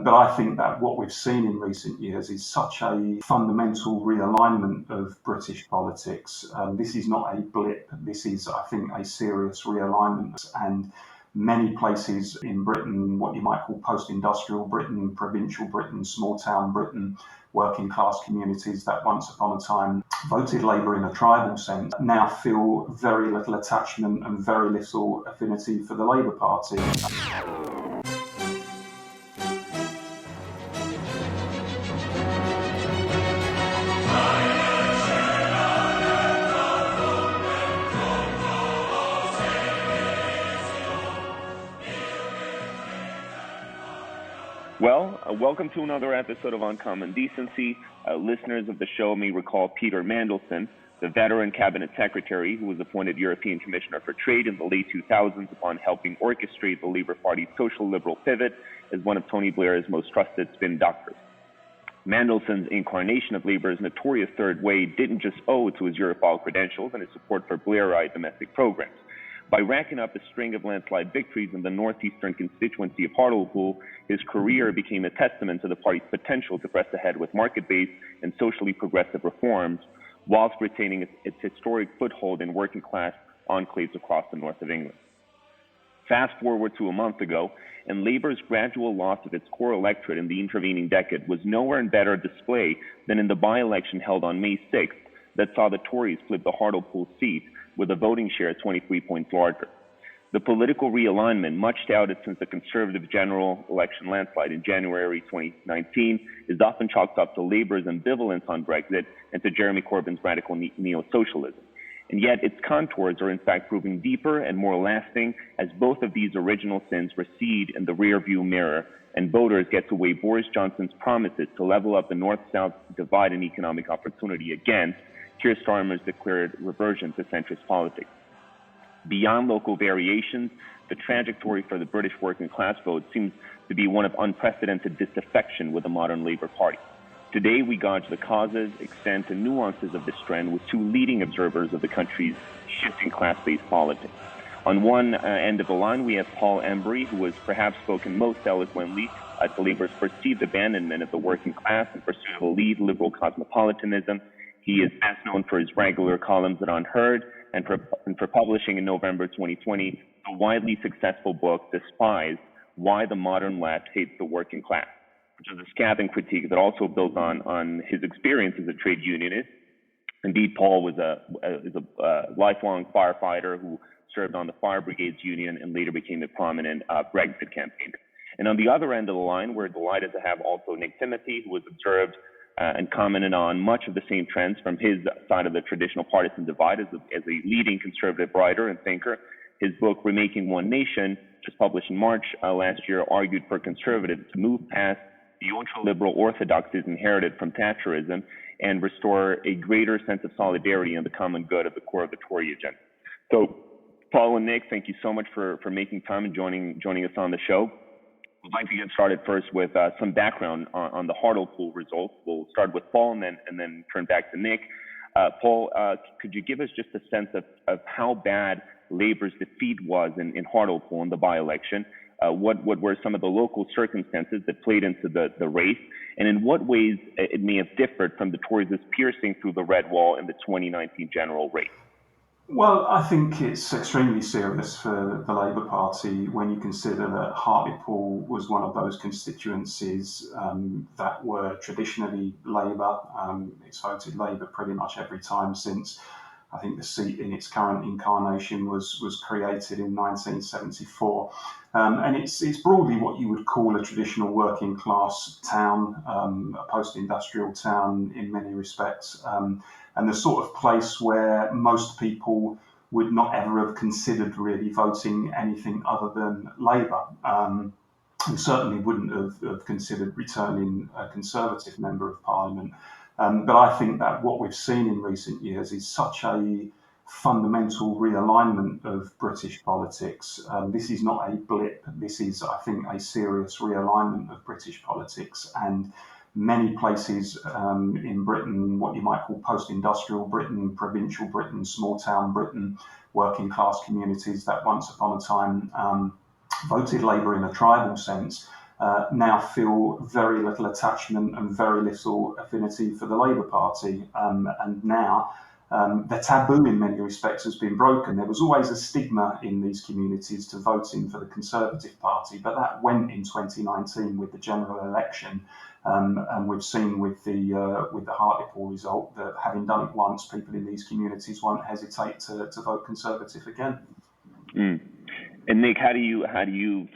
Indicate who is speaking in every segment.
Speaker 1: But I think that what we've seen in recent years is such a fundamental realignment of British politics. This is not a blip. This is, I think, a serious realignment. And many places in Britain, what you might call post-industrial Britain, provincial Britain, small-town Britain, working class communities that once upon a time voted Labour in a tribal sense, now feel very little attachment and very little affinity for the Labour Party.
Speaker 2: Well, welcome to another episode of Uncommon Decency. Listeners of the show may recall Peter Mandelson, the veteran cabinet secretary who was appointed European Commissioner for Trade in the late 2000s upon helping orchestrate the Labour Party's social liberal pivot as one of Tony Blair's most trusted spin doctors. Mandelson's incarnation of Labour's notorious third way didn't just owe to his Europhile credentials and his support for Blairite domestic programs. By racking up a string of landslide victories in the northeastern constituency of Hartlepool, his career became a testament to the party's potential to press ahead with market-based and socially progressive reforms, whilst retaining its historic foothold in working-class enclaves across the north of England. Fast forward to a month ago, and Labour's gradual loss of its core electorate in the intervening decade was nowhere in better display than in the by-election held on May 6th that saw the Tories flip the Hartlepool seat with a voting share 23 points larger. The political realignment, much touted since the Conservative general election landslide in January 2019, is often chalked up to Labour's ambivalence on Brexit and to Jeremy Corbyn's radical neo-socialism. And yet its contours are in fact proving deeper and more lasting as both of these original sins recede in the rearview mirror and voters get to weigh Boris Johnson's promises to level up the north-south divide in economic opportunity against Keir Starmer's declared reversion to centrist politics. Beyond local variations, the trajectory for the British working class vote seems to be one of unprecedented disaffection with the modern Labour Party. Today, we gauge the causes, extent, and nuances of this trend with two leading observers of the country's shifting class-based politics. On one end of the line, we have Paul Embry, who has perhaps spoken most eloquently to Labour's perceived abandonment of the working class in pursuit of elite liberal cosmopolitanism. He is best known for his regular columns at Unheard and for publishing in November 2020 the widely successful book, Despised: Why the Modern Left Hates the Working Class, which is a scathing critique that also builds on his experience as a trade unionist. Indeed, Paul is a lifelong firefighter who served on the Fire Brigades Union and later became a prominent Brexit campaigner. And on the other end of the line, we're delighted to have also Nick Timothy, who has observed and commented on much of the same trends from his side of the traditional partisan divide as a leading conservative writer and thinker. His book, Remaking One Nation, just published in March last year, argued for conservatives to move past the ultra-liberal orthodoxies inherited from Thatcherism and restore a greater sense of solidarity and the common good at the core of the Tory agenda. So, Paul and Nick, thank you so much for making time and joining us on the show. I'd like to get started first with some background on the Hartlepool results. We'll start with Paul and then turn back to Nick. Paul, could you give us just a sense of how bad Labour's defeat was in Hartlepool in the by-election? What were some of the local circumstances that played into the race? And in what ways it may have differed from the Tories' piercing through the red wall in the 2019 general race?
Speaker 1: Well, I think it's extremely serious for the Labour Party when you consider that Hartlepool was one of those constituencies that were traditionally Labour. It's voted Labour pretty much every time since I think the seat in its current incarnation was created in 1974. And it's broadly what you would call a traditional working class town, a post-industrial town in many respects. And the sort of place where most people would not ever have considered really voting anything other than Labour, and certainly wouldn't have considered returning a Conservative Member of Parliament. But I think that what we've seen in recent years is such a fundamental realignment of British politics. This is not a blip. This is, I think, a serious realignment of British politics. And many places in Britain, what you might call post-industrial Britain, provincial Britain, small-town Britain, working-class communities that once upon a time voted Labour in a tribal sense, now feel very little attachment and very little affinity for the Labour Party. And now the taboo in many respects has been broken. There was always a stigma in these communities to voting for the Conservative Party, but that went in 2019 with the general election. And we've seen with the Hartlepool result that having done it once, people in these communities won't hesitate to vote Conservative again.
Speaker 2: Mm. And Nick, how did you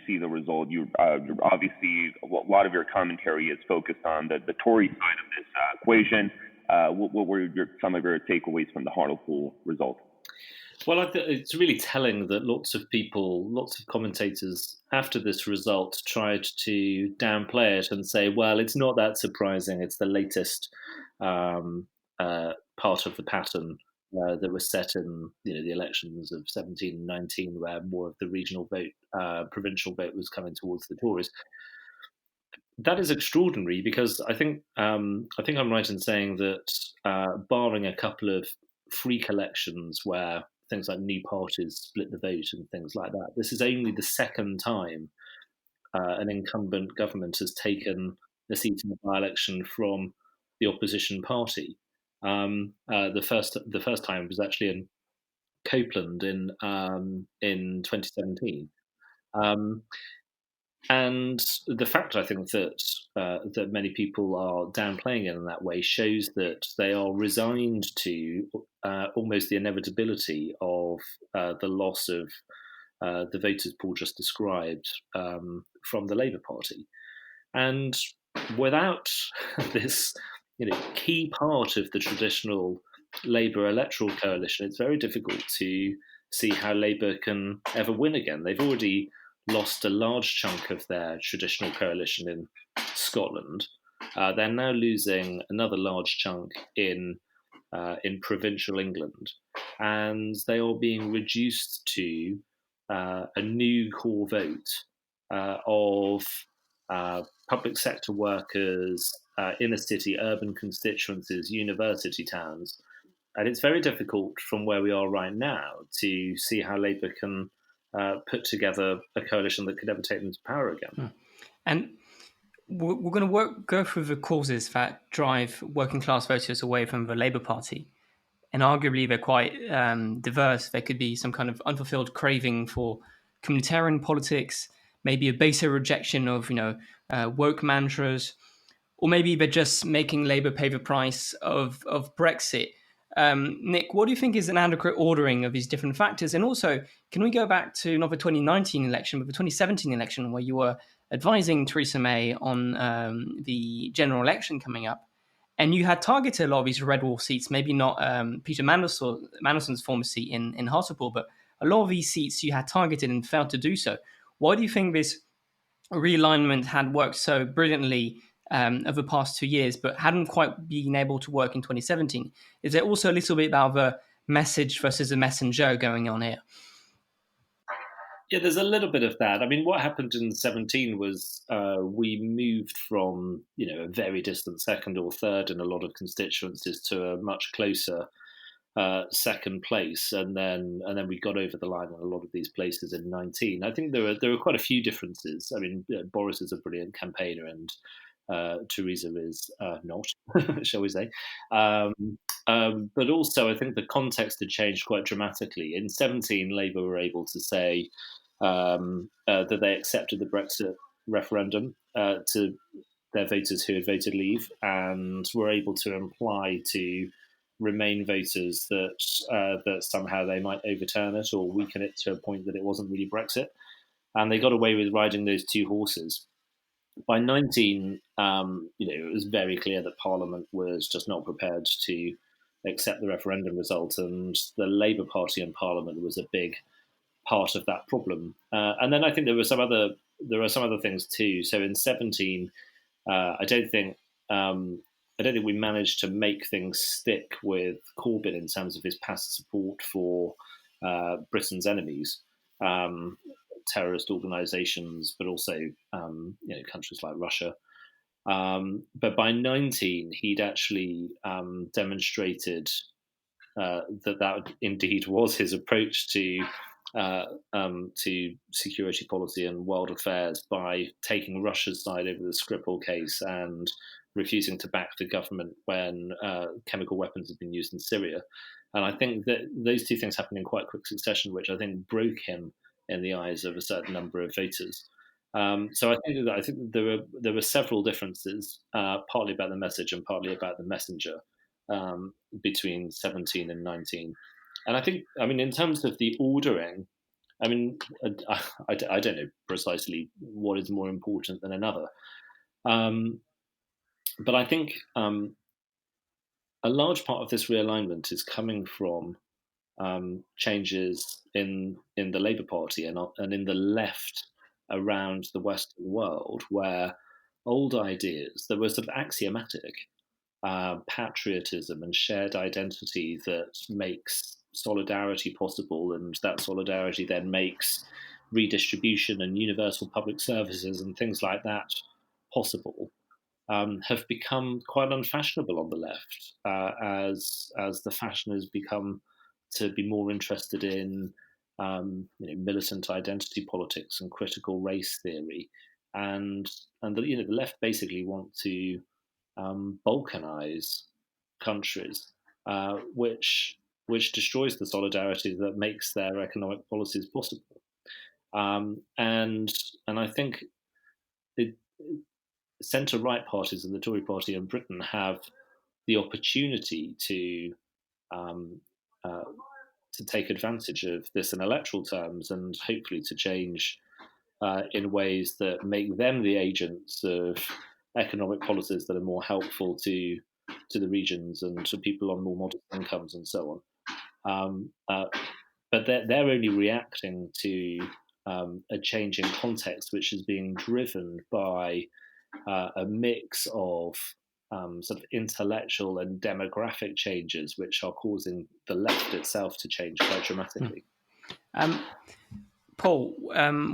Speaker 2: see the result? You're obviously, a lot of your commentary is focused on the Tory side of this equation. What were some of your takeaways from the Hartlepool result?
Speaker 3: Well, it's really telling that lots of commentators after this result tried to downplay it and say, well, it's not that surprising. It's the latest part of the pattern that was set in the elections of 17 and 19, where more of the regional vote, provincial vote was coming towards the Tories. That is extraordinary because I think I'm right in saying that barring a couple of freak elections where things like new parties split the vote and things like that, this is only the second time an incumbent government has taken a seat in a by-election from the opposition party. The first time was actually in Copeland in 2017. And the fact, I think, that many people are downplaying it in that way shows that they are resigned to almost the inevitability of the loss of the voters Paul just described from the Labour Party. And without this key part of the traditional Labour electoral coalition, it's very difficult to see how Labour can ever win again. They've already lost a large chunk of their traditional coalition in Scotland. They're now losing another large chunk in provincial England, and they are being reduced to a new core vote of public sector workers, inner city, urban constituencies, university towns. And it's very difficult from where we are right now to see how Labour can put together a coalition that could ever take them to power again.
Speaker 4: And we're going to go through the causes that drive working class voters away from the Labour Party. And arguably they're quite diverse. There could be some kind of unfulfilled craving for communitarian politics, maybe a baser rejection of woke mantras, or maybe they're just making Labour pay the price of Brexit. Nick, what do you think is an adequate ordering of these different factors? And also, can we go back to not the 2019 election, but the 2017 election, where you were advising Theresa May on the general election coming up, and you had targeted a lot of these red wall seats, maybe not Peter Mandelson's former seat in Hartlepool, but a lot of these seats you had targeted and failed to do so. Why do you think this realignment had worked so brilliantly over the past 2 years, but hadn't quite been able to work in 2017? Is there also a little bit about the message versus the messenger going on here?
Speaker 3: Yeah, there's a little bit of that. I mean, what happened in 17 was we moved from a very distant second or third in a lot of constituencies to a much closer second place, and then we got over the line in a lot of these places in 19. I think there were quite a few differences. I mean, Boris is a brilliant campaigner, and Theresa is not, shall we say. But also, I think the context had changed quite dramatically. In 17, Labour were able to say that they accepted the Brexit referendum to their voters who had voted leave, and were able to imply to Remain voters that somehow they might overturn it or weaken it to a point that it wasn't really Brexit. And they got away with riding those two horses. By 19, it was very clear that Parliament was just not prepared to accept the referendum result, and the Labour Party in Parliament was a big part of that problem. And then I think there are some other things too. So in 17, I don't think we managed to make things stick with Corbyn in terms of his past support for Britain's enemies. Terrorist organisations, but also countries like Russia. But by 19, he'd actually demonstrated that indeed was his approach to to security policy and world affairs by taking Russia's side over the Skripal case and refusing to back the government when chemical weapons had been used in Syria. And I think that those two things happened in quite quick succession, which I think broke him in the eyes of a certain number of voters. So I think there were several differences, partly about the message and partly about the messenger, between 17 and 19. And I think, in terms of the ordering, I don't know precisely what is more important than another. But I think a large part of this realignment is coming from changes in the Labour Party and in the left around the Western world, where old ideas that were sort of axiomatic, patriotism and shared identity that makes solidarity possible, and that solidarity then makes redistribution and universal public services and things like that possible, have become quite unfashionable on the left, as the fashion has become to be more interested in militant identity politics and critical race theory, and the left basically want to balkanize countries, which destroys the solidarity that makes their economic policies possible. And I think centre-right parties and the Tory party in Britain have the opportunity to take advantage of this in electoral terms, and hopefully to change in ways that make them the agents of economic policies that are more helpful to the regions and to people on more modest incomes and so on. But they're only reacting to a change in context, which is being driven by a mix of sort of intellectual and demographic changes, which are causing the left itself to change quite dramatically.
Speaker 4: Paul,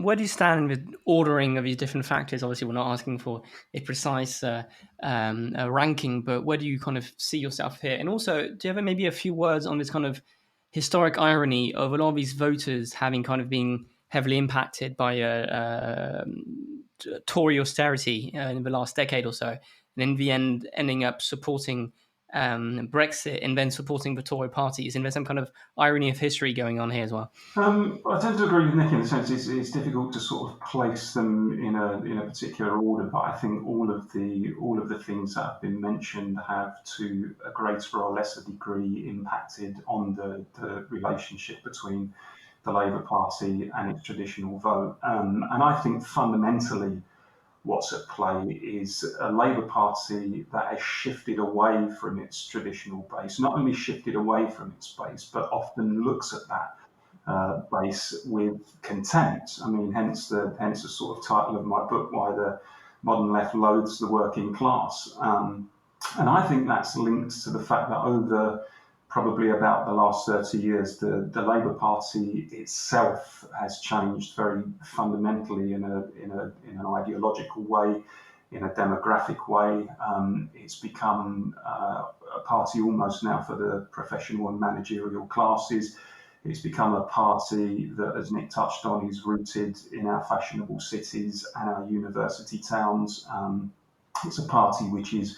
Speaker 4: where do you stand with ordering of these different factors? Obviously, we're not asking for a precise ranking, but where do you kind of see yourself here? And also, do you have maybe a few words on this kind of historic irony of a lot of these voters having kind of been heavily impacted by Tory austerity in the last decade or so, and in the end ending up supporting Brexit and then supporting the Tory parties? And there's some kind of irony of history going on here as well.
Speaker 1: I tend to agree with Nick in the sense it's difficult to sort of place them in a particular order, but I think all of the things that have been mentioned have, to a greater or lesser degree, impacted on the relationship between the Labour Party and its traditional vote. And I think fundamentally what's at play is a Labour Party that has shifted away from its traditional base, not only shifted away from its base, but often looks at that base with contempt. Hence the sort of title of my book, Why the Modern Left Loathes the Working Class. And I think that's linked to the fact that over probably about the last 30 years, the Labour Party itself has changed very fundamentally in an ideological way, in a demographic way. It's become a party almost now for the professional and managerial classes. It's become a party that, as Nick touched on, is rooted in our fashionable cities and our university towns. It's a party which is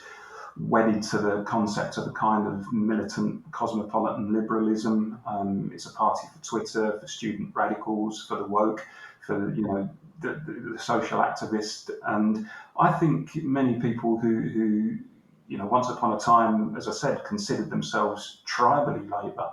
Speaker 1: wedded to the concept of a kind of militant cosmopolitan liberalism. It's a party for Twitter, for student radicals, for the woke, for the social activist. And I think many people who once upon a time, as I said, considered themselves tribally Labour,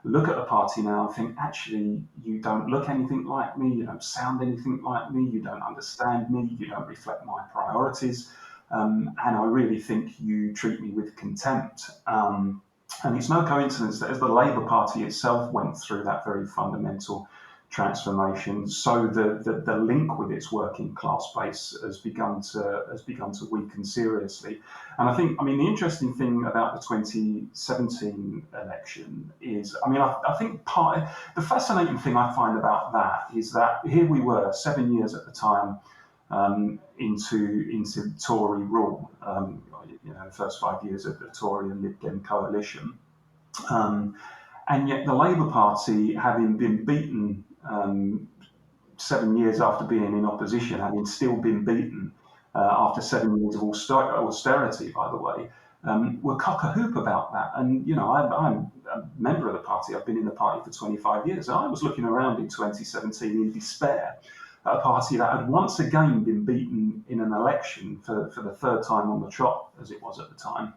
Speaker 1: look at the party now and think, actually, you don't look anything like me, you don't sound anything like me, you don't understand me, you don't reflect my priorities. And I really think you treat me with contempt. And it's no coincidence that as the Labour Party itself went through that very fundamental transformation, so the link with its working class base has begun to weaken seriously. And I think, the interesting thing about the 2017 election is, I think the fascinating thing I find about that is that here we were 7 years at the time, into Tory rule, the first 5 years of the Tory and Lib Dem coalition, and yet the Labour Party, having been beaten 7 years after being in opposition, having still been beaten after 7 years of austerity, by the way, were cock-a-hoop about that. And, I'm a member of the party. I've been in the party for 25 years. And I was looking around in 2017 in despair at a party that had once again been beaten in an election for the third time on the trot, as it was at the time,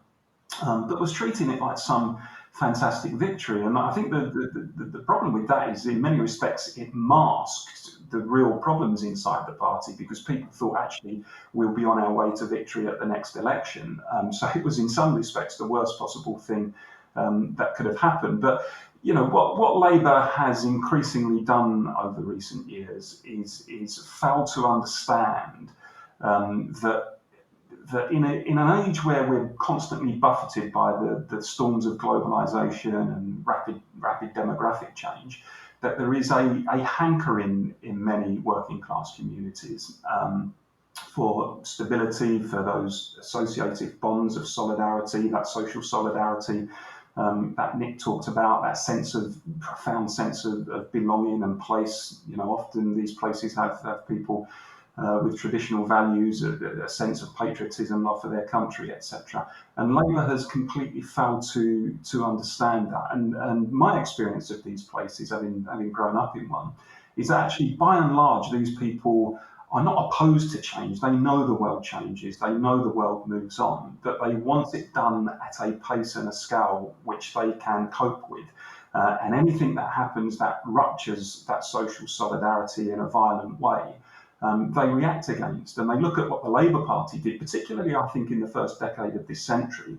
Speaker 1: but was treating it like some fantastic victory. And I think the problem with that is, in many respects, it masked the real problems inside the party, because people thought, actually, we'll be on our way to victory at the next election. So it was, in some respects, the worst possible thing that could have happened. But what Labour has increasingly done over recent years is failed to understand that in an age where we're constantly buffeted by the storms of globalisation and rapid demographic change, that there is a hankering in many working class communities for stability, for those associated bonds of solidarity, that social solidarity that Nick talked about, that profound sense of belonging and place. Often these places have people with traditional values, a sense of patriotism, love for their country, etc. And Labour has completely failed to understand that. And my experience of these places, having grown up in one, is that actually, by and large, these people are not opposed to change. They know the world changes. They know the world moves on, but they want it done at a pace and a scale which they can cope with. And anything that happens that ruptures that social solidarity in a violent way, they react against. And they look at what the Labour Party did, particularly, I think, in the first decade of this century,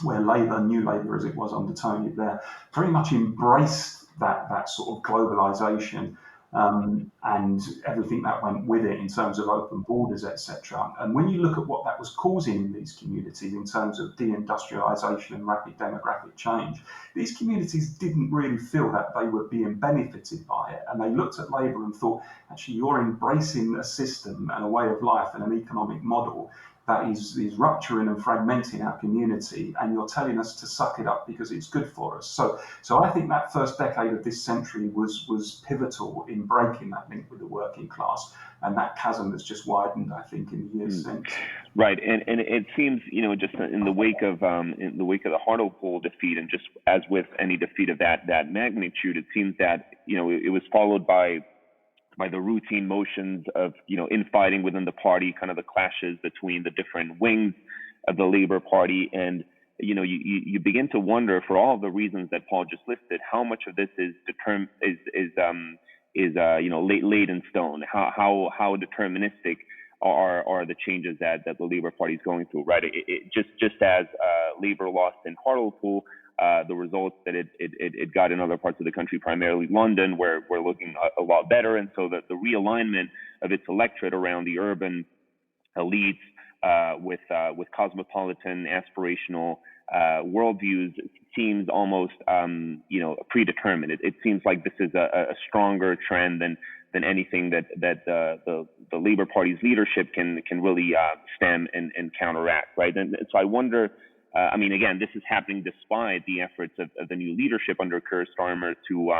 Speaker 1: where Labour, New Labour as it was under Tony Blair, very much embraced that sort of globalisation and everything that went with it in terms of open borders, etc. And when you look at what that was causing in these communities in terms of deindustrialisation and rapid demographic change, these communities didn't really feel that they were being benefited by it. And they looked at Labour and thought, actually, you're embracing a system and a way of life and an economic model that is rupturing and fragmenting our community, and you're telling us to suck it up because it's good for us. So I think that first decade of this century was pivotal in breaking that link with the working class, and that chasm has just widened, I think, in the years since.
Speaker 2: Right, and it seems, just in the wake of the Hartlepool defeat, and just as with any defeat of that magnitude, it seems that it was followed by the routine motions of, infighting within the party, kind of the clashes between the different wings of the Labour Party. And, you begin to wonder, for all of the reasons that Paul just listed, how much of this is laid in stone, how deterministic are the changes that the Labour Party is going through, right? Just as Labour lost in Hartlepool, the results that it got in other parts of the country, primarily London, where we're looking a lot better. And so the realignment of its electorate around the urban elites with cosmopolitan, aspirational worldviews seems almost predetermined. It seems like this is a stronger trend than anything that the Labour Party's leadership can really stem and counteract, right? And so I wonder. Again, this is happening despite the efforts of the new leadership under Keir Starmer to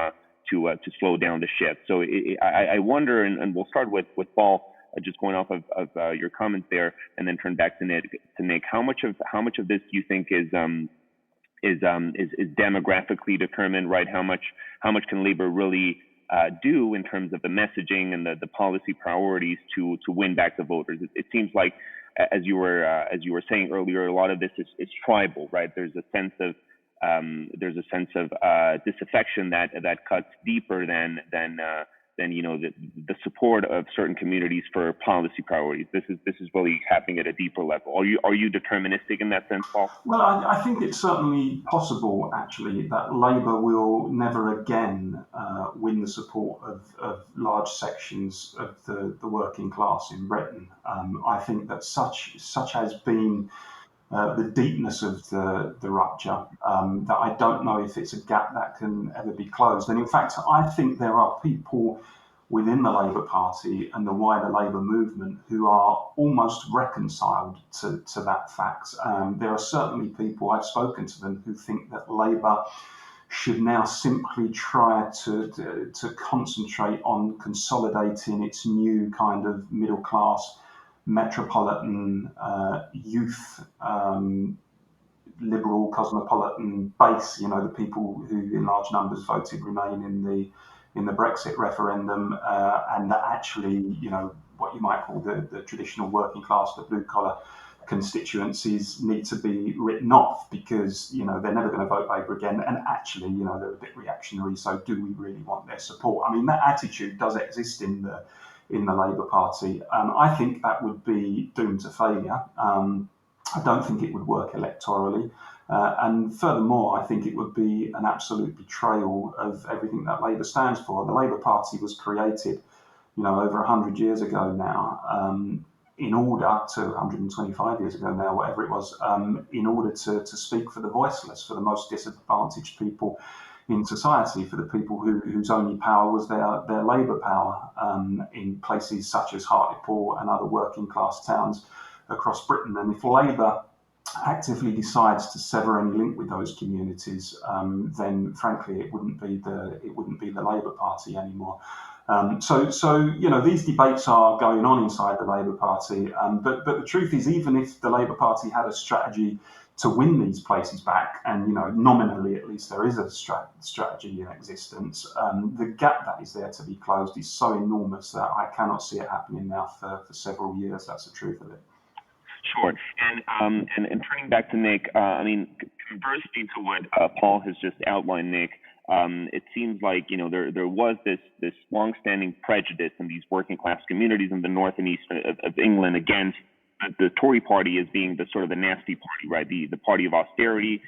Speaker 2: slow down the ship. So I wonder, and we'll start with Paul, just going off of your comments there, and then turn back to Nick. How much of this do you think is demographically determined, right? How much can Labour really do in terms of the messaging and the policy priorities to win back the voters? It seems like, as you were saying earlier, a lot of this is tribal, right? There's a sense of disaffection that cuts deeper than the support of certain communities for policy priorities. This is really happening at a deeper level. Are you deterministic in that sense, Paul?
Speaker 1: Well, I think it's certainly possible, actually, that Labour will never again win the support of large sections of the working class in Britain. I think that such has been the deepness of the rupture, that I don't know if it's a gap that can ever be closed. And in fact, I think there are people within the Labour Party and the wider Labour movement who are almost reconciled to that fact. There are certainly people, I've spoken to them, who think that Labour should now simply try to concentrate on consolidating its new kind of middle class, metropolitan, youth, liberal, cosmopolitan base. The people who in large numbers voted Remain in the Brexit referendum, and that actually, what you might call the traditional working class, the blue collar constituencies need to be written off because they're never going to vote Labour again, and actually they're a bit reactionary. So do we really want their support? I mean, that attitude does exist in the Labour Party. I think that would be doomed to failure. I don't think it would work electorally, and furthermore, I think it would be an absolute betrayal of everything that Labour stands for. The Labour Party was created, over 100 years ago now. In order to 125 years ago now, whatever it was, in order to speak for the voiceless, for the most disadvantaged people in society, for the people whose only power was their labour power, in places such as Hartlepool and other working class towns across Britain. And if Labour actively decides to sever any link with those communities, then frankly it wouldn't be the Labour Party anymore. So these debates are going on inside the Labour Party, but the truth is, even if the Labour Party had a strategy to win these places back, and nominally at least there is a strategy in existence, the gap that is there to be closed is so enormous that I cannot see it happening now for several years. That's the truth of it.
Speaker 2: Sure. And turning back to Nick, conversely to what Paul has just outlined, Nick, it seems like there was this long-standing prejudice in these working class communities in the north and east of England against the Tory party as being the sort of the nasty party, right? The party of austerity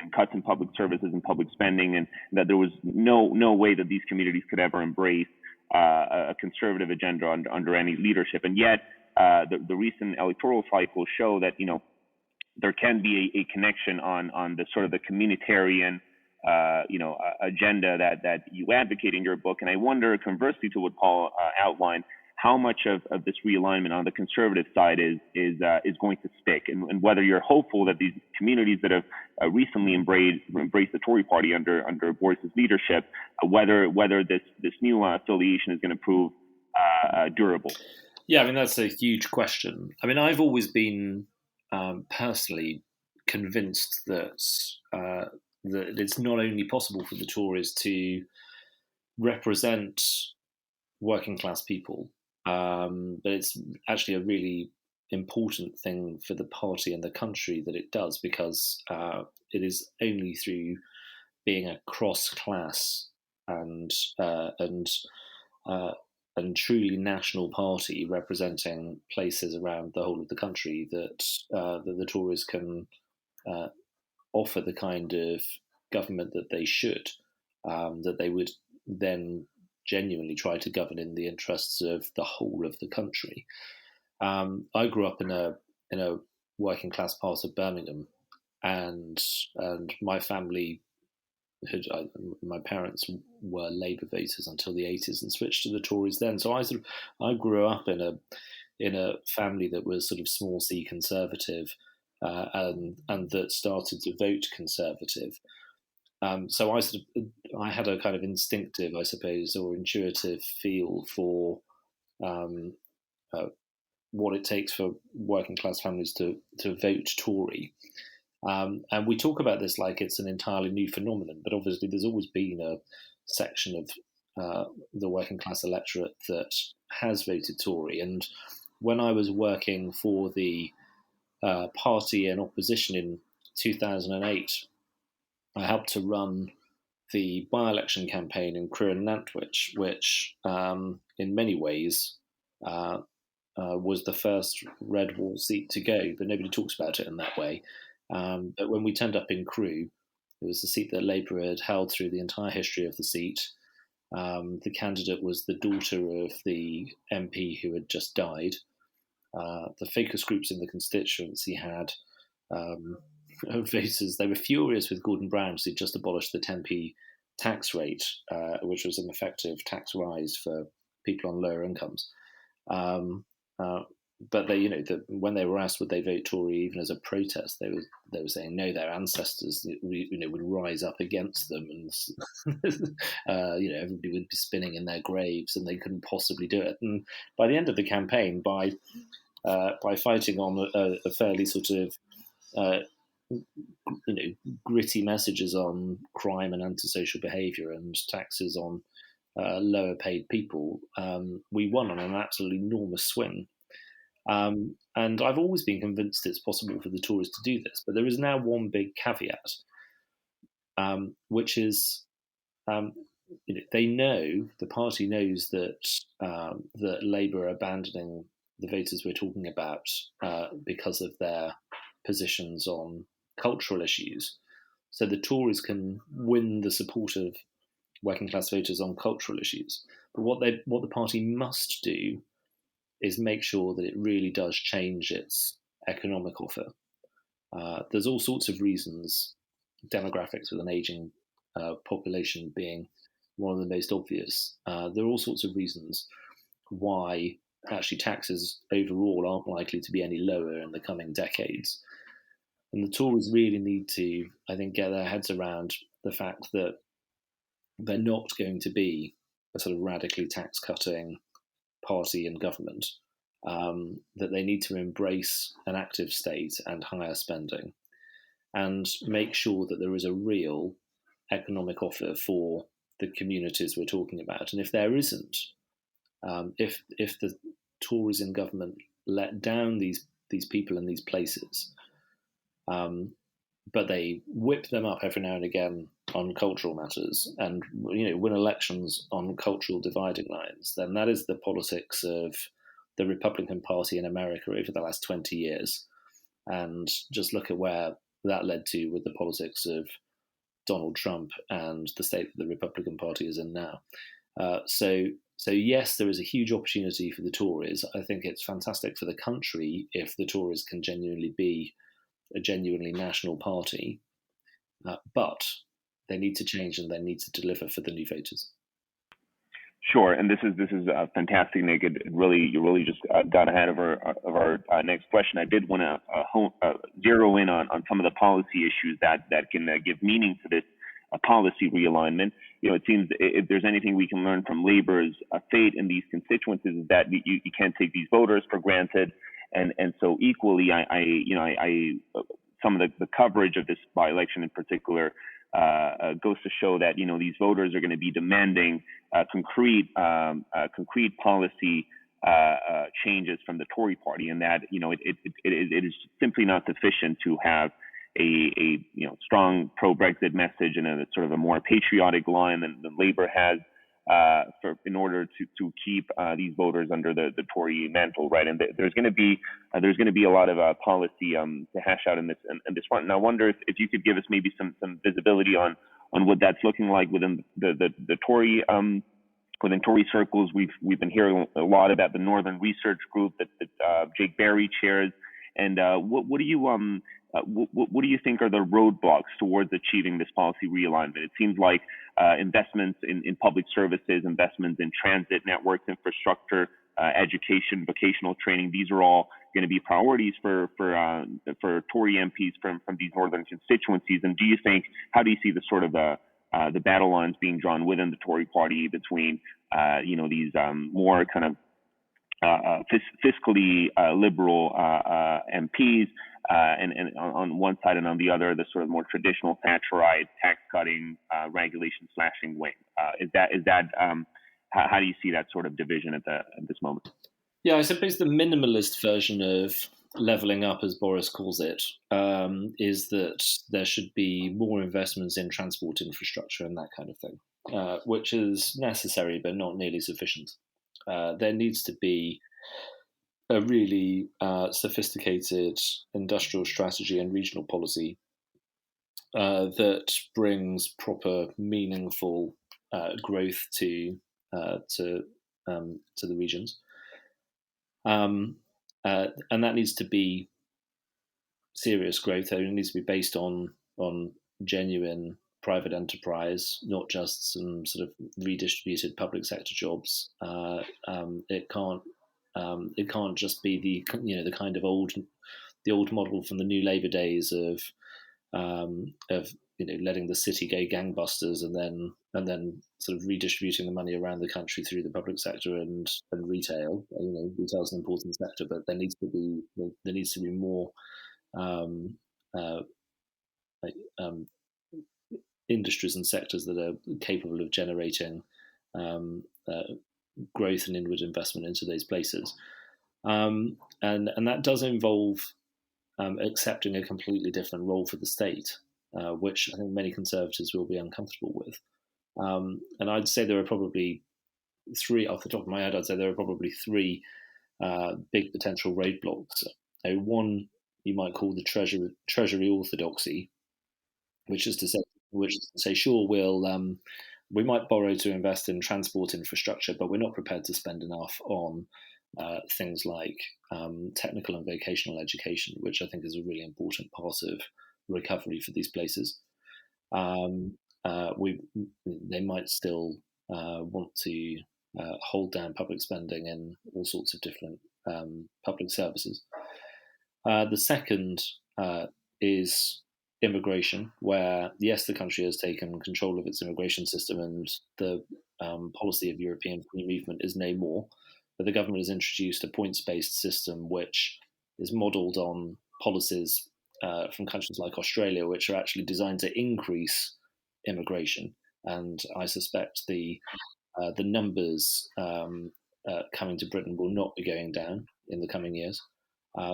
Speaker 2: and cuts in public services and public spending, and that there was no way that these communities could ever embrace a conservative agenda under any leadership. And yet the recent electoral cycles show that there can be a connection on the sort of the communitarian agenda that you advocate in your book. And I wonder, conversely to what Paul outlined, how much of this realignment on the conservative side is going to stick, and whether you're hopeful that these communities that have recently embraced the Tory party under Boris's leadership, whether this new affiliation is going to prove durable.
Speaker 3: Yeah, that's a huge question. I've always been personally convinced that it's not only possible for the Tories to represent working class people, but it's actually a really important thing for the party and the country that it does, because it is only through being a cross-class and truly national party representing places around the whole of the country that the Tories can offer the kind of government that they should, that they would then genuinely try to govern in the interests of the whole of the country. I grew up in a working class part of Birmingham, and my family my parents were Labour voters until the 80s and switched to the Tories then. So I grew up in a family that was sort of small c conservative, and that started to vote conservative. So I had a kind of instinctive, I suppose, or intuitive feel for what it takes for working class families to vote Tory. And we talk about this like it's an entirely new phenomenon, but obviously there's always been a section of the working class electorate that has voted Tory. And when I was working for the party in opposition in 2008, I helped to run the by-election campaign in Crewe and Nantwich, which in many ways was the first red wall seat to go, but nobody talks about it in that way. But when we turned up in Crewe, it was the seat that Labour had held through the entire history of the seat. The candidate was the daughter of the MP who had just died. The focus groups in the constituency had voters. They were furious with Gordon Brown because he'd just abolished the 10p tax rate, which was an effective tax rise for people on lower incomes. but they, when they were asked would they vote Tory even as a protest, they were saying no, their ancestors, would rise up against them, and everybody would be spinning in their graves, and they couldn't possibly do it. And by the end of the campaign, by fighting on a fairly sort of gritty messages on crime and antisocial behaviour and taxes on lower paid people, we won on an absolutely enormous swing. And I've always been convinced it's possible for the Tories to do this, but there is now one big caveat, which is the party knows that Labour are abandoning the voters we're talking about because of their positions on cultural issues. So the Tories can win the support of working class voters on cultural issues. But what the party must do is make sure that it really does change its economic offer. There's all sorts of reasons, demographics with an ageing population being one of the most obvious. There are all sorts of reasons why actually taxes overall aren't likely to be any lower in the coming decades. And the Tories really need to, I think, get their heads around the fact that they're not going to be a sort of radically tax-cutting party in government, that they need to embrace an active state and higher spending and make sure that there is a real economic offer for the communities we're talking about. And if there isn't, if the Tories in government let down these people in these places, but they whip them up every now and again on cultural matters and win elections on cultural dividing lines, then that is the politics of the Republican Party in America over the last 20 years. And just look at where that led to with the politics of Donald Trump and the state that the Republican Party is in now. So yes, there is a huge opportunity for the Tories. I think it's fantastic for the country if the Tories can genuinely be a genuinely national party, but they need to change and they need to deliver for the new voters.
Speaker 2: Sure, and this is fantastic, Nick. You really just got ahead of our next question. I did want to zero in on some of the policy issues that can give meaning to this policy realignment. It seems if there's anything we can learn from Labour's fate in these constituencies is that you can't take these voters for granted, and so equally, some of the coverage of this by-election in particular goes to show that these voters are going to be demanding concrete policy changes from the Tory party, and that it is simply not sufficient to have a strong pro-Brexit message and a sort of a more patriotic line than Labour has in order to keep these voters under the Tory mantle, right? And there's going to be a lot of policy to hash out in this front. And I wonder if you could give us maybe some visibility on what that's looking like within the Tory within Tory circles. We've been hearing a lot about the Northern Research Group that Jake Berry chairs. And what do you think are the roadblocks towards achieving this policy realignment? It seems like investments in public services, investments in transit networks, infrastructure, education, vocational training, these are all going to be priorities for Tory MPs from these northern constituencies. And how do you see the sort of the battle lines being drawn within the Tory party between these more kind of fiscally liberal MPs, and on one side, and on the other, the sort of more traditional Thatcherite tax-cutting, regulation slashing wing? How do you see that sort of division at this moment?
Speaker 3: Yeah, I suppose the minimalist version of levelling up, as Boris calls it, is that there should be more investments in transport infrastructure and that kind of thing, which is necessary but not nearly sufficient. There needs to be a really sophisticated industrial strategy and regional policy that brings proper, meaningful growth to the regions, and that needs to be serious growth. It needs to be based on genuine private enterprise, not just some sort of redistributed public sector jobs. It can't It can't just be the kind of old model from the New Labour days of letting the city go gangbusters and then sort of redistributing the money around the country through the public sector and retail. Retail's an important sector, but there needs to be more industries and sectors that are capable of generating growth and inward investment into those places, and that does involve accepting a completely different role for the state, which I think many Conservatives will be uncomfortable with. And I'd say there are probably three, off the top of my head, three big potential roadblocks. One you might call the treasury orthodoxy, which is to say, sure, we might borrow to invest in transport infrastructure, but we're not prepared to spend enough on things like technical and vocational education, which I think is a really important part of recovery for these places. They might still want to hold down public spending in all sorts of different public services. The second is immigration, where, yes, the country has taken control of its immigration system and the policy of European free movement is no more, but the government has introduced a points-based system which is modelled on policies from countries like Australia, which are actually designed to increase immigration. And I suspect the numbers coming to Britain will not be going down in the coming years.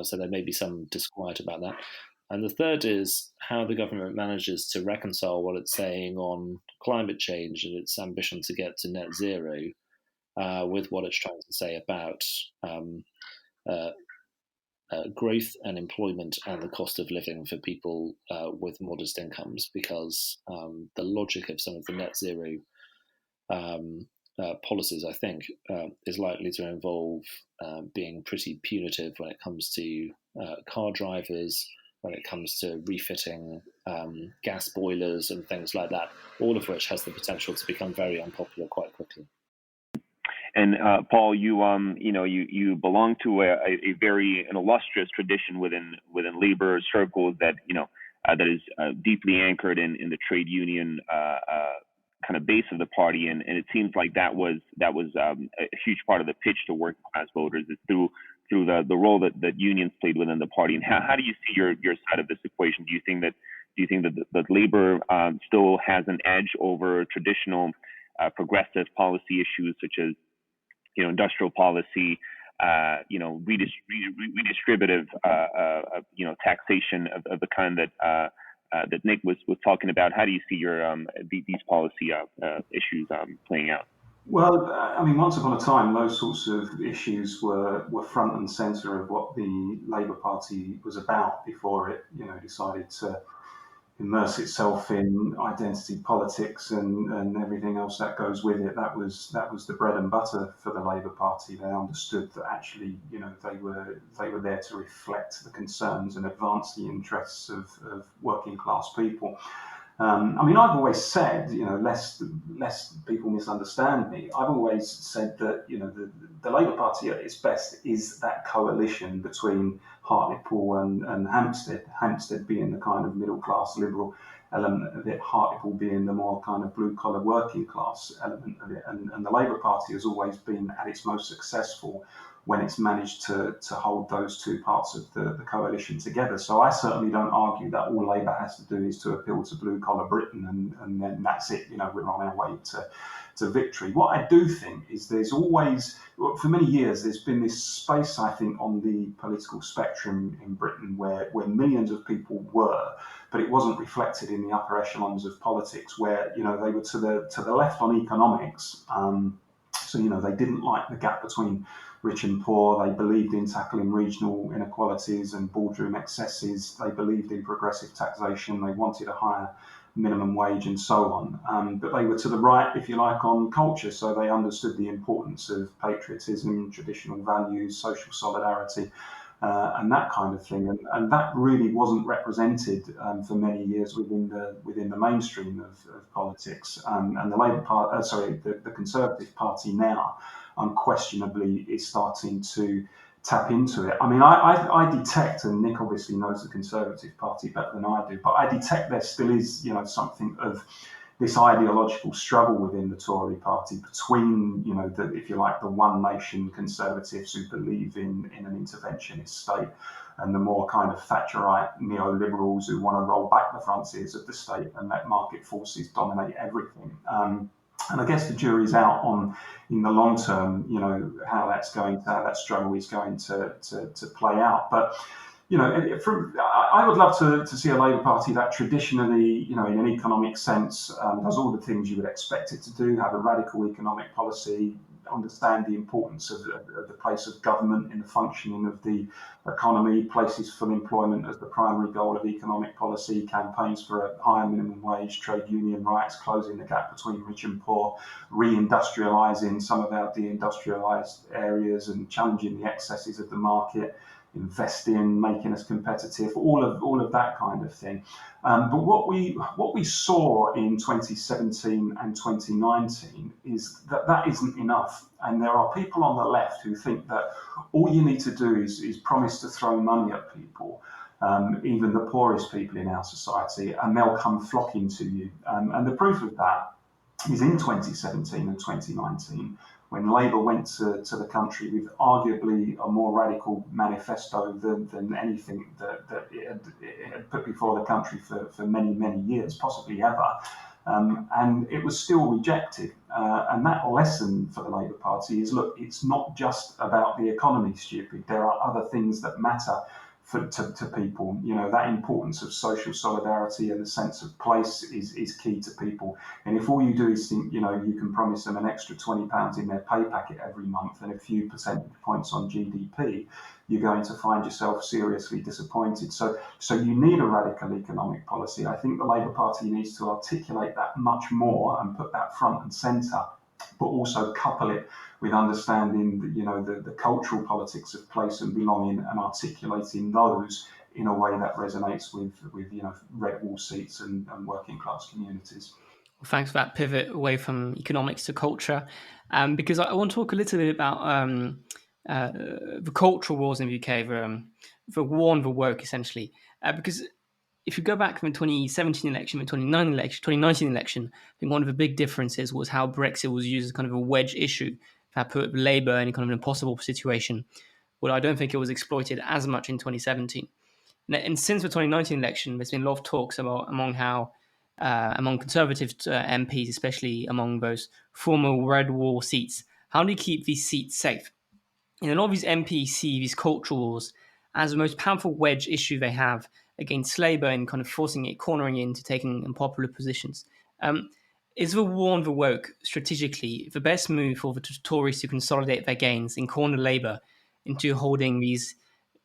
Speaker 3: So there may be some disquiet about that. And the third is how the government manages to reconcile what it's saying on climate change and its ambition to get to net zero with what it's trying to say about growth and employment and the cost of living for people with modest incomes, because the logic of some of the net zero policies, I think, is likely to involve being pretty punitive when it comes to car drivers, when it comes to refitting gas boilers and things like that, all of which has the potential to become very unpopular quite quickly.
Speaker 2: And Paul, you belong to a very illustrious tradition within labor circles that that is deeply anchored in the trade union kind of base of the party, and it seems like that was a huge part of the pitch to working class voters is through the role that unions played within the party. And how do you see your side of this equation? Do you think that Labour still has an edge over traditional progressive policy issues such as industrial policy, redistributive taxation of the kind that Nick was talking about? How do you see these policy issues playing out?
Speaker 1: Well, I mean, once upon a time, those sorts of issues were front and centre of what the Labour Party was about before it, decided to immerse itself in identity politics and everything else that goes with it. That was the bread and butter for the Labour Party. They understood that actually, they were there to reflect the concerns and advance the interests of working class people. I mean, I've always said, lest people misunderstand me, I've always said that, the Labour Party at its best is that coalition between Hartlepool and Hampstead being the kind of middle-class liberal element of it, Hartlepool being the more kind of blue-collar working class element of it. And the Labour Party has always been at its most successful when it's managed to hold those two parts of the coalition together. So I certainly don't argue that all Labour has to do is to appeal to blue-collar Britain and then that's it, we're on our way to victory. What I do think is there's always, for many years, there's been this space, I think, on the political spectrum in Britain where millions of people were, but it wasn't reflected in the upper echelons of politics where, they were to the left on economics. So, they didn't like the gap between rich and poor. They believed in tackling regional inequalities and boardroom excesses. They believed in progressive taxation. They wanted a higher minimum wage and so on. But they were to the right, if you like, on culture. So they understood the importance of patriotism, traditional values, social solidarity, and that kind of thing. And that really wasn't represented for many years within the mainstream of politics. And the Labour Party, the Conservative Party now, unquestionably is starting to tap into it. I mean, I detect, and Nick obviously knows the Conservative Party better than I do, but I detect there still is, something of this ideological struggle within the Tory party between, if you like, the one nation Conservatives who believe in an interventionist state and the more kind of Thatcherite neoliberals who want to roll back the frontiers of the state and let market forces dominate everything. And I guess the jury's out on, in the long term, how that struggle is going to play out. But I would love to see a Labour Party that traditionally, in an economic sense, does all the things you would expect it to do, have a radical economic policy, understand the importance of the place of government in the functioning of the economy, places full employment as the primary goal of economic policy, campaigns for a higher minimum wage, trade union rights, closing the gap between rich and poor, reindustrialising some of our deindustrialised areas and challenging the excesses of the market, investing, making us competitive, all of that kind of thing. But what we saw in 2017 and 2019 is that isn't enough. And there are people on the left who think that all you need to do is promise to throw money at people, even the poorest people in our society, and they'll come flocking to you. And the proof of that is in 2017 and 2019, when Labour went to the country with arguably a more radical manifesto than anything that it had put before the country for many, many years, possibly ever. And it was still rejected. And that lesson for the Labour Party is, look, it's not just about the economy, stupid. There are other things that matter to people. That importance of social solidarity and the sense of place is key to people. And if all you do is think, you can promise them an extra £20 in their pay packet every month and a few percentage points on GDP, you're going to find yourself seriously disappointed. So you need a radical economic policy. I think the Labour Party needs to articulate that much more and put that front and centre, but also couple it with understanding the cultural politics of place and belonging and articulating those in a way that resonates with red wall seats and working class communities.
Speaker 4: Well, thanks for that pivot away from economics to culture, because I want to talk a little bit about the cultural wars in the UK, the war on the woke, essentially, because if you go back from the 2017 election, the 2019 election, I think one of the big differences was how Brexit was used as kind of a wedge issue that put Labour in kind of an impossible situation. Well, I don't think it was exploited as much in 2017. And since the 2019 election, there's been a lot of talks about among Conservative MPs, especially among those former red wall seats, how do you keep these seats safe? And a lot of these MPs see these cultural wars as the most powerful wedge issue they have against Labour and kind of cornering it into taking unpopular positions. Is the war on the woke strategically the best move for the Tories to consolidate their gains and corner Labour into holding these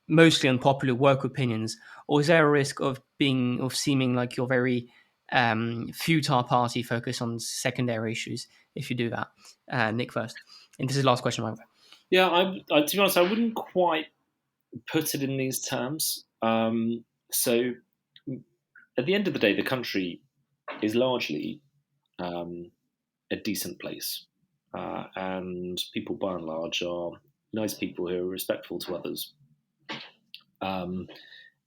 Speaker 4: mostly unpopular woke opinions, or is there a risk of seeming like you're very futile party focused on secondary issues if you do that? Nick first, and this is the last question.
Speaker 3: Yeah, to be honest, I wouldn't quite put it in these terms. So at the end of the day, the country is largely a decent place. And people, by and large, are nice people who are respectful to others. And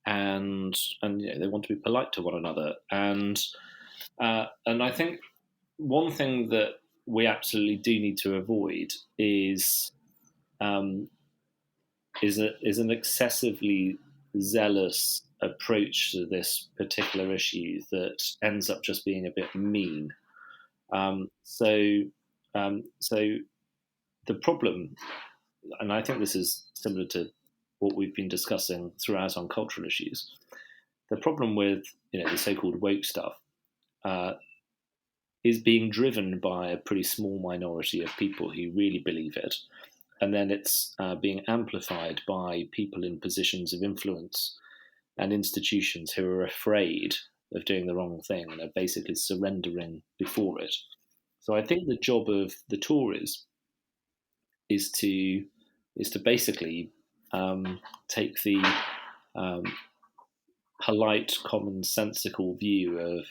Speaker 3: they want to be polite to one another. And I think one thing that we absolutely do need to avoid is an excessively zealous approach to this particular issue that ends up just being a bit mean. So the problem, and I think this is similar to what we've been discussing throughout on cultural issues, the problem with the so-called woke stuff is being driven by a pretty small minority of people who really believe it. And then it's being amplified by people in positions of influence and institutions who are afraid of doing the wrong thing and are basically surrendering before it. So I think the job of the Tories is to basically take the polite, commonsensical view of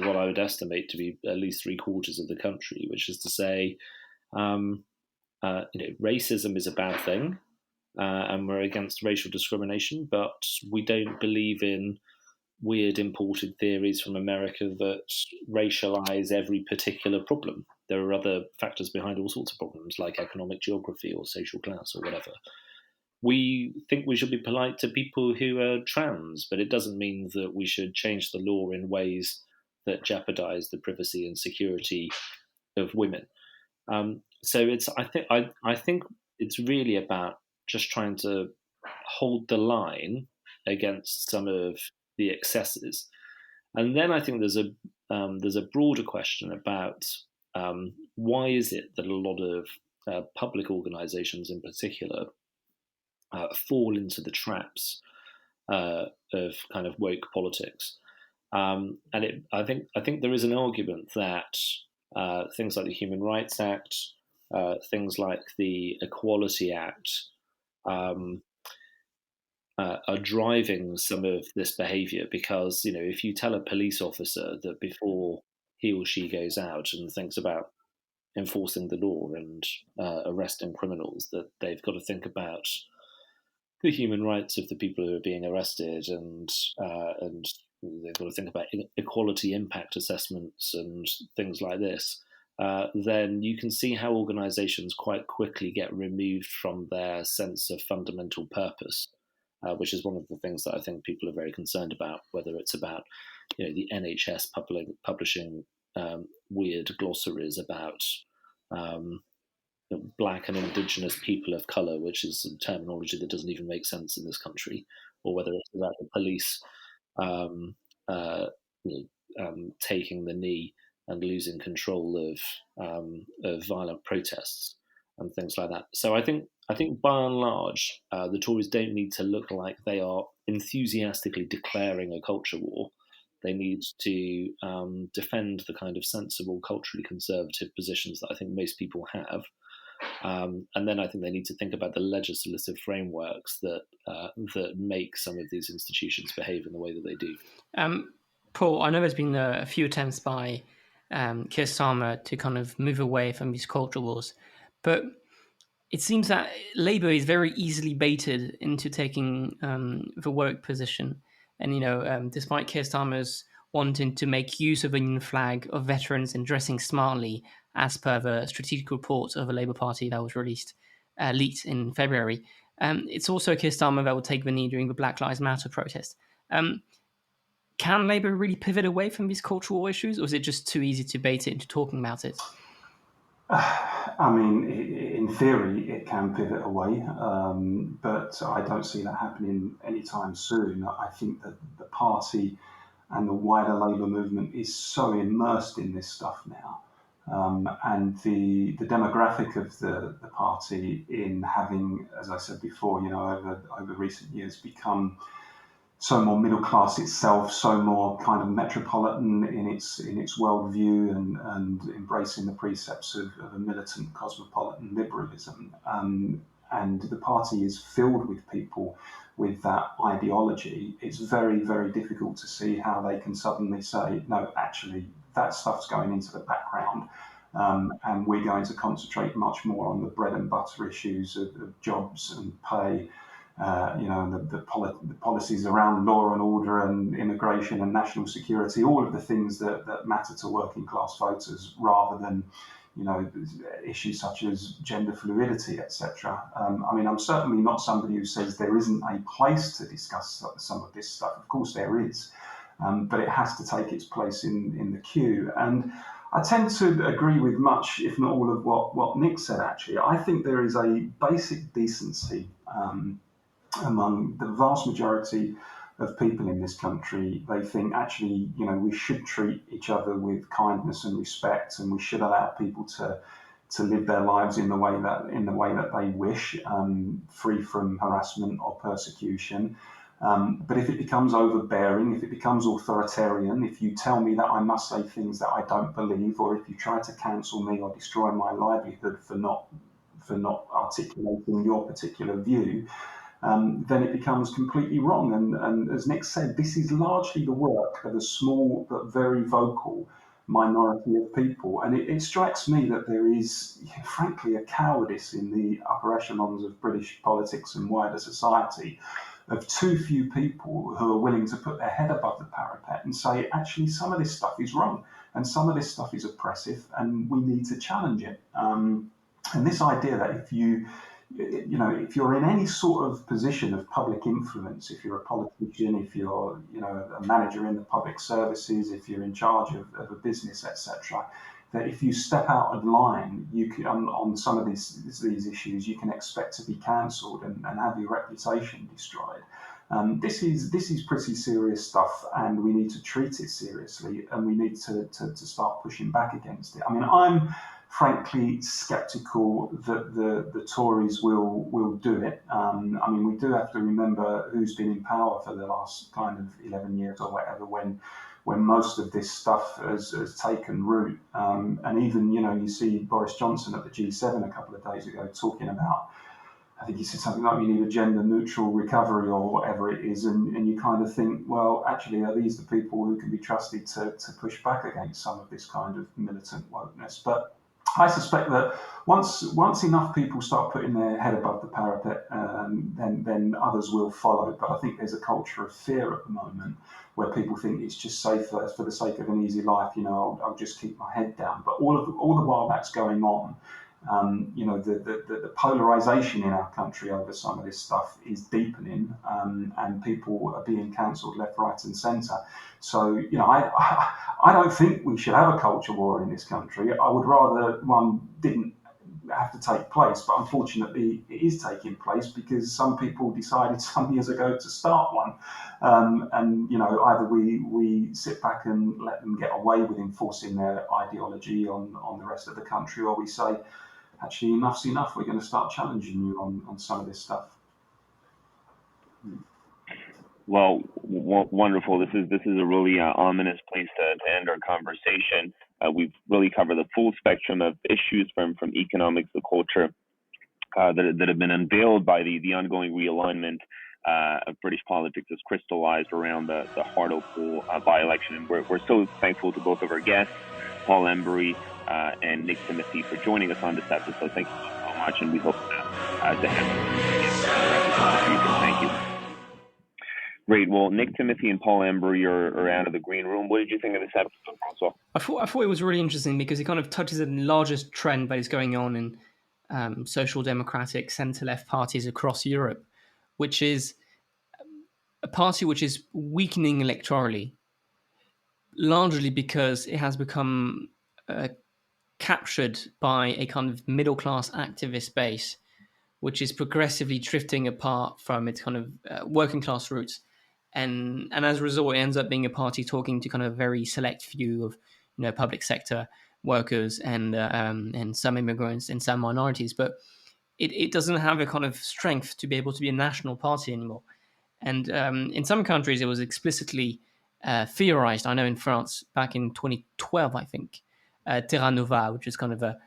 Speaker 3: what I would estimate to be at least 3/4 of the country, which is to say, racism is a bad thing, and we're against racial discrimination, but we don't believe in weird imported theories from America that racialize every particular problem. There are other factors behind all sorts of problems, like economic geography or social class or whatever. We think we should be polite to people who are trans, but it doesn't mean that we should change the law in ways that jeopardize the privacy and security of women. So I think it's really about just trying to hold the line against some of the excesses, and then I think there's a broader question about why is it that a lot of public organisations, in particular, fall into the traps of kind of woke politics, and I think there is an argument that things like the Human Rights Act, things like the Equality Act, are driving some of this behaviour, because if you tell a police officer that before he or she goes out and thinks about enforcing the law and arresting criminals, that they've got to think about the human rights of the people who are being arrested, and they've got to think about equality impact assessments and things like this, then you can see how organisations quite quickly get removed from their sense of fundamental purpose, which is one of the things that I think people are very concerned about, whether it's about the NHS publishing weird glossaries about Black and Indigenous people of colour, which is a terminology that doesn't even make sense in this country, or whether it's about the police taking the knee and losing control of violent protests and things like that. So I think by and large, the Tories don't need to look like they are enthusiastically declaring a culture war. They need to defend the kind of sensible, culturally conservative positions that I think most people have. And then I think they need to think about the legislative frameworks that make some of these institutions behave in the way that they do.
Speaker 4: Paul, I know there's been a few attempts by Keir Starmer to kind of move away from these culture wars, but it seems that Labour is very easily baited into taking the woke position. And, despite Keir Starmer's wanting to make use of a union flag, of veterans, and dressing smartly, as per the strategic report of the Labour Party that was leaked in February, it's also Keir Starmer that will take the knee during the Black Lives Matter protest. Can Labour really pivot away from these cultural issues, or is it just too easy to bait it into talking about it?
Speaker 1: I mean, in theory, it can pivot away, but I don't see that happening anytime soon. I think that the party and the wider Labour movement is so immersed in this stuff now. And the demographic of the party, in having, as I said before, over recent years become so more middle class itself, so more kind of metropolitan in its worldview, and embracing the precepts of a militant cosmopolitan liberalism. And the party is filled with people with that ideology. It's very, very difficult to see how they can suddenly say, no, actually, that stuff's going into the background, and we're going to concentrate much more on the bread and butter issues of jobs and pay, the policies around law and order and immigration and national security, all of the things that matter to working class voters, rather than issues such as gender fluidity, etc. I mean, I'm certainly not somebody who says there isn't a place to discuss some of this stuff. Of course there is, but it has to take its place in the queue. And I tend to agree with much, if not all, of what Nick said, actually. I think there is a basic decency among the vast majority of people in this country. They think, actually, we should treat each other with kindness and respect, and we should allow people to live their lives in the way that they wish, free from harassment or persecution. But if it becomes overbearing, if it becomes authoritarian, if you tell me that I must say things that I don't believe, or if you try to cancel me or destroy my livelihood for not articulating your particular view, then it becomes completely wrong. And as Nick said, this is largely the work of a small but very vocal minority of people. And it strikes me that there is, frankly, a cowardice in the upper echelons of British politics and wider society of too few people who are willing to put their head above the parapet and say, actually, some of this stuff is wrong and some of this stuff is oppressive and we need to challenge it. And this idea that if you're in any sort of position of public influence, if you're a politician, if you're, a manager in the public services, if you're in charge of a business, etc., that if you step out of line, you can, on some of these issues, you can expect to be cancelled and have your reputation destroyed. This is pretty serious stuff, and we need to treat it seriously, and we need to start pushing back against it. I mean, I'm frankly sceptical that the Tories will do it. I mean, we do have to remember who's been in power for the last kind of 11 years or whatever, when most of this stuff has taken root. And even, you see Boris Johnson at the G7 a couple of days ago talking about, I think he said something like, we need a gender-neutral recovery or whatever it is, and you kind of think, well, actually, are these the people who can be trusted to push back against some of this kind of militant wokeness? But I suspect that once enough people start putting their head above the parapet, then others will follow. But I think there's a culture of fear at the moment where people think it's just safer for the sake of an easy life. I'll just keep my head down. But all the while that's going on, the polarization in our country over some of this stuff is deepening, and people are being cancelled left, right, and centre. So, I don't think we should have a culture war in this country. I would rather one didn't have to take place, but unfortunately it is taking place because some people decided some years ago to start one. Either we sit back and let them get away with enforcing their ideology on the rest of the country, or we say, actually, enough's enough. We're going to start challenging you on some of this stuff.
Speaker 2: Well, wonderful. This is a really ominous place to end our conversation. We've really covered the full spectrum of issues from economics to culture that have been unveiled by the ongoing realignment of British politics as crystallized around the Hartlepool by-election. And we're so thankful to both of our guests, Paul Embry and Nick Timothy, for joining us on this episode. Thank you so much, and we hope to have you in the future. Thank you. Great. Well, Nick Timothy and Paul Embry are out of the green room. What did you think of this episode, Francois?
Speaker 4: I thought it was really interesting because it kind of touches on the largest trend that is going on in social democratic centre-left parties across Europe, which is a party which is weakening electorally, largely because it has become captured by a kind of middle-class activist base, which is progressively drifting apart from its kind of working-class roots. And as a result, it ends up being a party talking to kind of a very select few of, public sector workers and some immigrants and some minorities. But it doesn't have a kind of strength to be able to be a national party anymore. And in some countries, it was explicitly theorized. I know in France, back in 2012, I think, Terra Nova, which is kind of a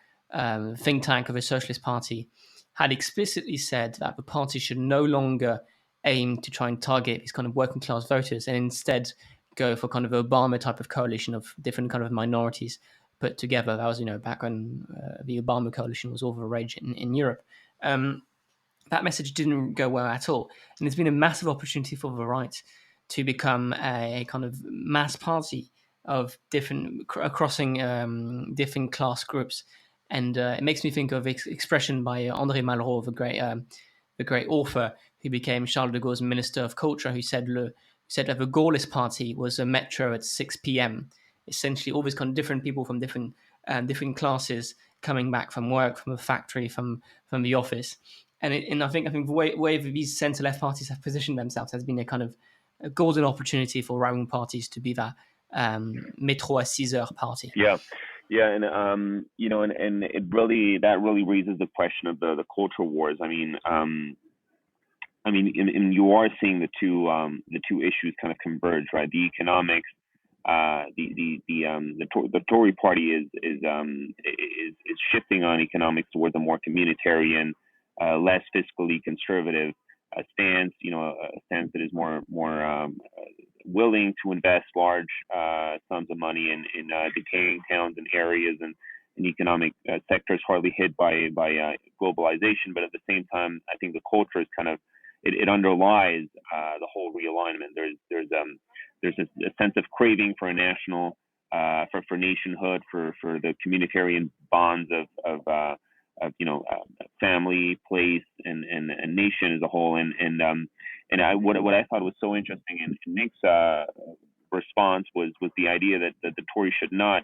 Speaker 4: think tank of a socialist party, had explicitly said that the party should no longer aim to try and target these kind of working class voters and instead go for kind of Obama type of coalition of different kind of minorities put together. That was, back when the Obama coalition was all the rage in Europe. That message didn't go well at all. And there's been a massive opportunity for the right to become a kind of mass party of crossing different class groups. And it makes me think of expression by André Malraux, the great author who became Charles de Gaulle's Minister of Culture, who said that the Gaullist Party was a metro at 6 p.m. Essentially, all these kind of different people from different classes coming back from work, from the factory, from the office. And I think the way these centre-left parties have positioned themselves has been a kind of a golden opportunity for right-wing parties to be that métro à 6 heures party.
Speaker 2: Yeah, and and it really raises the question of the culture wars. I mean, you are seeing the two issues kind of converge, right? The economics, the Tory party is shifting on economics towards a more communitarian, less fiscally conservative stance. A stance that is more willing to invest large sums of money in decaying towns and areas and economic sectors hardly hit by globalization. But at the same time, I think the culture is kind of it underlies the whole realignment. There's a sense of craving for a national for nationhood, for the communitarian bonds of family, place, and nation as a whole. What I thought was so interesting in Nick's response was the idea that the Tories should not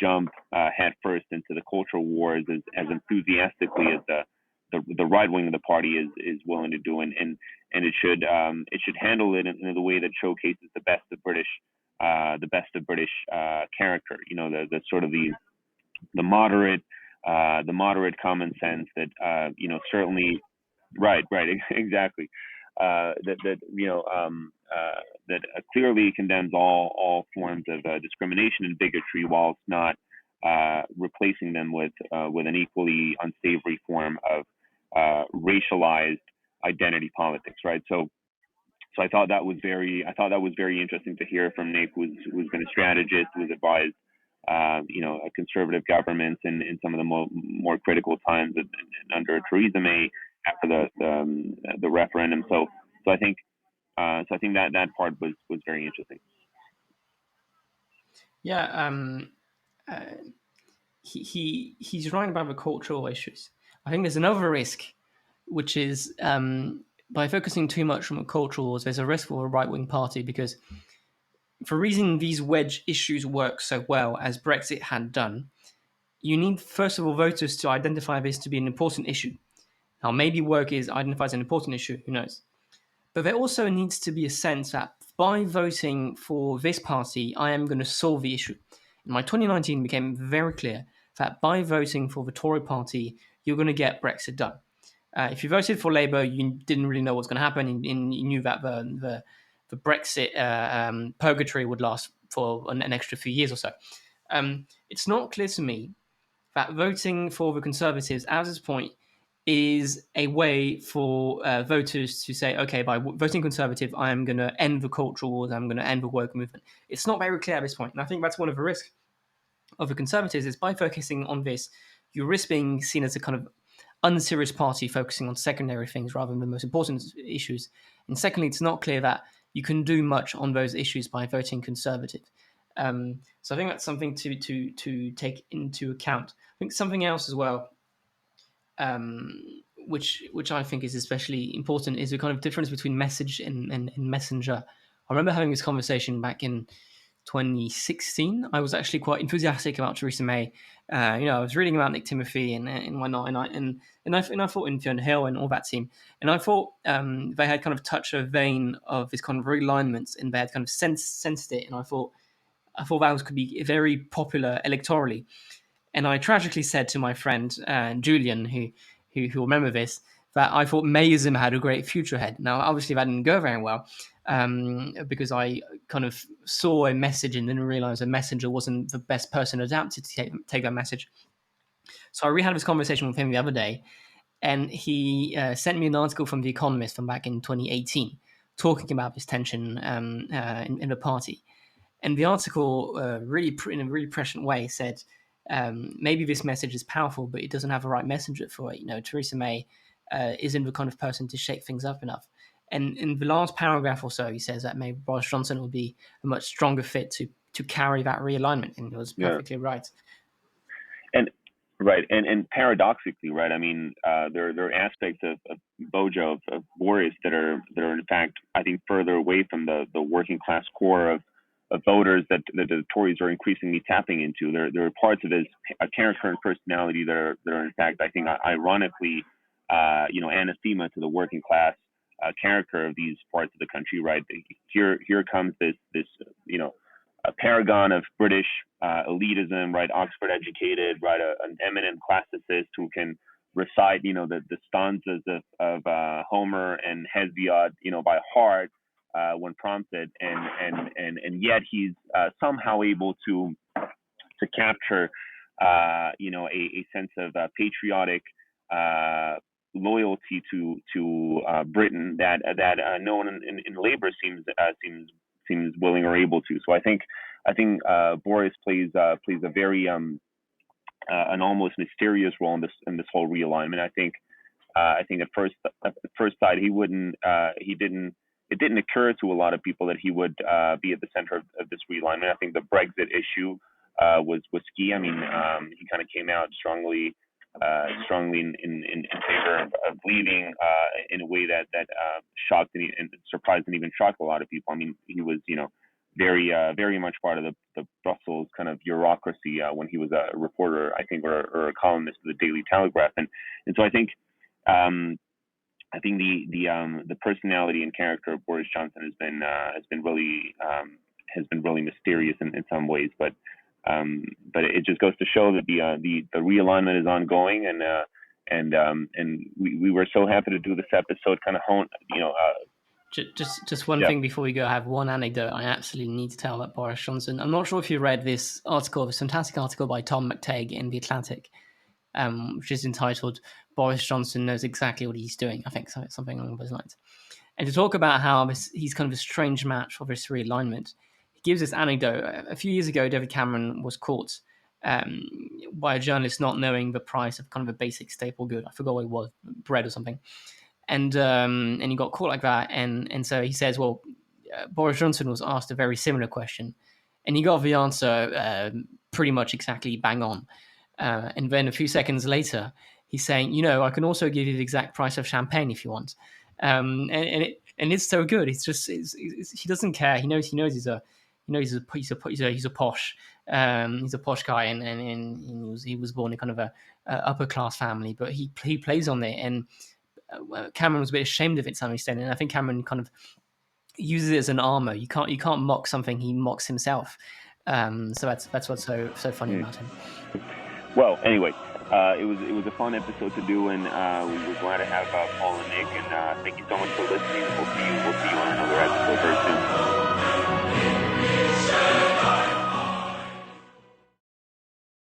Speaker 2: jump head first into the cultural wars as enthusiastically as the right wing of the party is willing to do, and it should handle it in the way that showcases the best of British character. The sort of the moderate common sense that certainly right exactly that clearly condemns all forms of discrimination and bigotry, whilst not replacing them with an equally unsavory form of racialized identity politics, right? So I thought that was very interesting to hear from Nick, who's been a strategist, who's advised conservative governments in some of the more critical times under Theresa May after the referendum. So I think that part was very interesting.
Speaker 4: Yeah, he's right about the cultural issues. I think there's another risk, which is by focusing too much on the cultural wars, there's a risk for a right-wing party, because for reason these wedge issues work so well, as Brexit had done, you need, first of all, voters to identify this to be an important issue. Now, maybe work is identified as an important issue, who knows? But there also needs to be a sense that by voting for this party, I am going to solve the issue. In my 2019 became very clear that by voting for the Tory party, you're going to get Brexit done. If you voted for Labour, you didn't really know what's going to happen. You knew that the Brexit purgatory would last for an extra few years or so. It's not clear to me that voting for the Conservatives at this point is a way for voters to say, okay, by voting Conservative, I am going to end the cultural wars, I'm going to end the work movement. It's not very clear at this point. And I think that's one of the risks of the Conservatives, is by focusing on this, you risk being seen as a kind of unserious party focusing on secondary things rather than the most important issues. And secondly, it's not clear that you can do much on those issues by voting Conservative. So I think that's something to take into account. I think something else as well, which I think is especially important, is the kind of difference between message and messenger. I remember having this conversation back in 2016. I was actually quite enthusiastic about Theresa May. I was reading about Nick Timothy and whatnot, and I thought in Fiona Hill and all that team, and I thought they had kind of touched a vein of this kind of realignment, and they had kind of sensed it, and I thought that could be very popular electorally. And I tragically said to my friend Julian, who will remember this, that I thought Mayism had a great future ahead. Now, obviously, that didn't go very well because I kind of saw a message and didn't realize the messenger wasn't the best person adapted to take that message. So I re-had this conversation with him the other day, and he sent me an article from The Economist from back in 2018 talking about this tension in the party. And the article, really in a really prescient way, said, maybe this message is powerful, but it doesn't have the right messenger for it. Theresa May isn't the kind of person to shake things up enough. And in the last paragraph or so, he says that maybe Boris Johnson would be a much stronger fit to carry that realignment, and he was perfectly right.
Speaker 2: And paradoxically, right? I mean, there are aspects of Bojo, of Boris, that are in fact, I think, further away from the working class core of voters that the Tories are increasingly tapping into. There are parts of his character and personality that are in fact, I think, ironically, anathema to the working class character of these parts of the country. Right here comes this a paragon of British elitism, right? Oxford educated, right? An eminent classicist who can recite, the stanzas of Homer and Hesiod, by heart. When prompted, and yet he's somehow able to capture, a sense of patriotic loyalty to Britain that no one in Labour seems willing or able to. So I think Boris plays a very an almost mysterious role in this whole realignment. I think at first sight it didn't occur to a lot of people that he would be at the center of this realignment. I think the Brexit issue was key. I mean, he kind of came out strongly in favor of leaving in a way that shocked and surprised and even shocked a lot of people. I mean, he was very much part of the Brussels kind of bureaucracy when he was a reporter, I think, or a columnist of the Daily Telegraph, and so I think the personality and character of Boris Johnson has been really mysterious in some ways, but it just goes to show that the realignment is ongoing, and we were so happy to do this episode, kind of
Speaker 4: Just one thing before we go. I have one anecdote I absolutely need to tell about Boris Johnson. I'm not sure if you read this article, this fantastic article by Tom McTague in The Atlantic, which is entitled "Boris Johnson Knows Exactly What He's Doing." I think something along those lines. And to talk about how he's kind of a strange match for this realignment, he gives this anecdote. A few years ago, David Cameron was caught by a journalist not knowing the price of kind of a basic staple good. I forgot what it was, bread or something. And he got caught like that, and so he says, well, Boris Johnson was asked a very similar question, and he got the answer pretty much exactly bang on. And then a few seconds later, he's saying, I can also give you the exact price of champagne if you want. And it's so good. It's just he doesn't care. He knows he's a posh guy, and he was born in kind of a upper class family, but he plays on it. And Cameron was a bit ashamed of it to some extent, and I think Cameron kind of uses it as an armor. You can't mock something he mocks himself. So that's what's so funny about him.
Speaker 2: Well, anyway, it was a fun episode to do, and we were glad to have Paul and Nick. And thank you so much for listening. We'll see you on another episode very soon.